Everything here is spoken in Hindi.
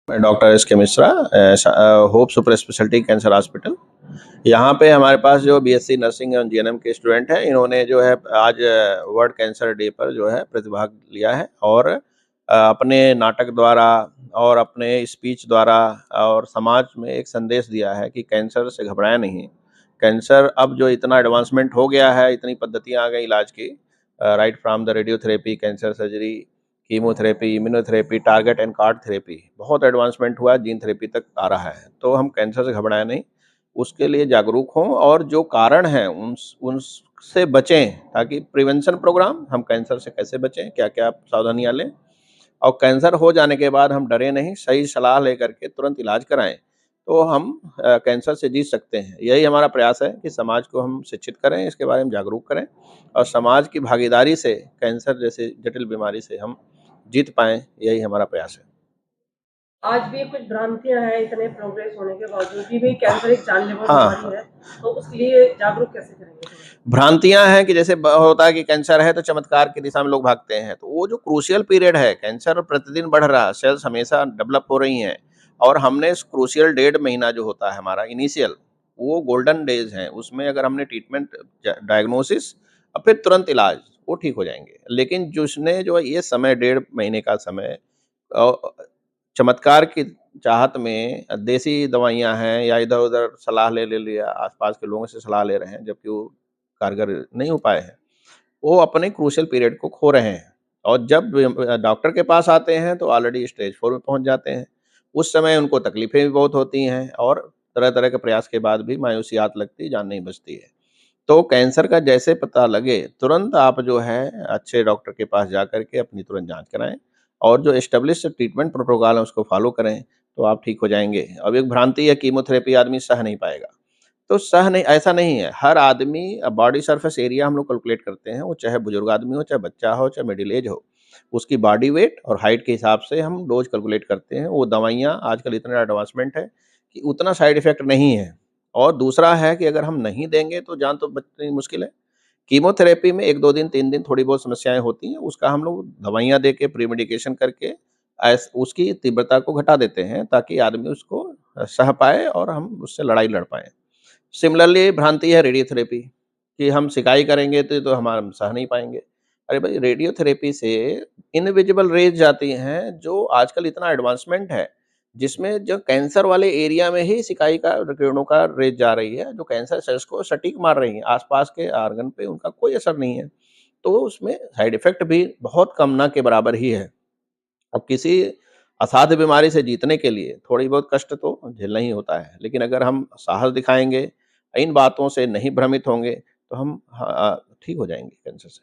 मैं डॉक्टर एस के Mishra, hope super speciality cancer hospital. यहाँ पे हमारे पास जो बीएससी नर्सिंग और जीएनएम के स्टूडेंट हैं, इन्होंने जो है आज वर्ल्ड कैंसर डे पर जो है प्रतिभाग लिया है और अपने नाटक द्वारा और अपने स्पीच द्वारा और समाज में एक संदेश दिया है कि कैंसर से घबराया नहीं। कैंसर अब जो इतना एडवांसमेंट हो गया है, इतनी पद्धतियाँ आ गई इलाज की, right from the radiotherapy, cancer surgery, chemotherapy, immunotherapy, target and card therapy, बहुत एडवांसमेंट हुआ है, जीन थेरेपी तक आ रहा है। तो हम कैंसर से घबराएं नहीं, उसके लिए जागरूक हों और जो कारण हैं उनसे बचें, ताकि प्रिवेंशन प्रोग्राम, हम कैंसर से कैसे बचें, क्या-क्या सावधानियाँ लें और कैंसर हो जाने के बाद हम डरें नहीं, सही सलाह लेकर के तुरंत इलाज कराएँ, तो हम कैंसर से जीत सकते हैं। यही हमारा प्रयास है कि समाज को हम शिक्षित करें, इसके बारे में जागरूक करें और समाज की भागीदारी से कैंसर जैसे जटिल बीमारी से हम जीत पाएँ, यही हमारा प्रयास है। आज भी कुछ भ्रांतियाँ हैं, इतने प्रोग्रेस होने के बावजूद भी कैंसर एक जानलेवा हाँ, बीमारी है, हाँ। तो उसके लिए जागरूक कैसे करेंगे थोड़ा? भ्रांतियाँ हैं कि जैसे होता है कि कैंसर है तो चमत्कार की दिशा में लोग भागते हैं। तो वो जो क्रूशियल पीरियड है, कैंसर प्रतिदिन बढ़ रहा है, सेल्स हमेशा डेवलप हो रही हैं और हमने इस क्रूशियल 1.5 महीना जो होता है हमारा इनिशियल, वो गोल्डन डेज़ हैं। उसमें अगर हमने ट्रीटमेंट डायग्नोसिस और फिर तुरंत इलाज, वो ठीक हो जाएँगे। लेकिन जिसने जो ये समय 1.5 महीने का समय अ, चमत्कार की चाहत में देसी दवाइयाँ हैं या इधर-उधर सलाह ले ले लिया, आस-पास के लोगों से सलाह ले रहे हैं, जबकि वो कारगर नहीं हो पाए हैं। वो अपने क्रूशियल पीरियड को खो रहे हैं और जब डॉक्टर के पास आते हैं तो ऑलरेडी स्टेज 4 में पहुँच जाते हैं। उस समय उनको तकलीफ़ें भी बहुत होती हैं और तरह-तरह के प्रयास के बाद भी मायूसियत लगती है, जान नहीं बचती है। तो कैंसर का जैसे पता लगे, तुरंत आप जो है अच्छे डॉक्टर के पास जाकर के अपनी तुरंत जाँच कराएँ और जो एस्टेब्लिश्ड ट्रीटमेंट प्रोटोकॉल है उसको फ़ॉलो करें, तो आप ठीक हो जाएँगे। अब एक भ्रांति है कीमोथेरेपी आदमी सह नहीं पाएगा, तो सह नहीं, ऐसा नहीं है। हर आदमी बॉडी सरफेस एरिया हम लोग कैलकुलेट करते हैं, वो चाहे बुजुर्ग आदमी हो, चाहे बच्चा हो, चाहे मिडल एज हो। उसकी बॉडी वेट और हाइट के हिसाब से हम डोज़ कैलकुलेट करते हैं। वो दवाइयाँ आजकल इतना एडवांसमेंट है कि उतना साइड इफ़ेक्ट नहीं है। और दूसरा है कि अगर हम नहीं देंगे तो जान तो बचनी मुश्किल है। कीमोथेरेपी में 1-2 दिन, 3 दिन थोड़ी बहुत समस्याएँ होती हैं, उसका हम लोग दवाइयाँ दे के प्री मेडिकेशन करके उसकी तीव्रता को घटा देते हैं ताकि आदमी उसको सह पाए और हम उससे लड़ाई लड़ पाएँ। सिमिलरली भ्रांति है रेडियोथेरेपी कि हम सिकाई करेंगे तो हम सह नहीं पाएँगे। अरे भाई, रेडियोथेरेपी से इनविजिबल रेज़ जाती हैं जो आजकल इतना एडवांसमेंट है, जिसमें जो कैंसर वाले एरिया में ही सिकाई का किरणों का रेज़ जा रही है, जो कैंसर सेल्स को सटीक मार रही हैं, आस-पास के ऑर्गन पे उनका कोई असर नहीं है। तो उसमें साइड इफ़ेक्ट भी बहुत कम ना के बराबर ही है। अब किसी असाध्य बीमारी से जीतने के लिए थोड़ी बहुत कष्ट तो झेलना ही होता है, लेकिन अगर हम साहस दिखाएँगे, इन बातों से नहीं भ्रमित होंगे, तो हम ठीक हो जाएँगे कैंसर से।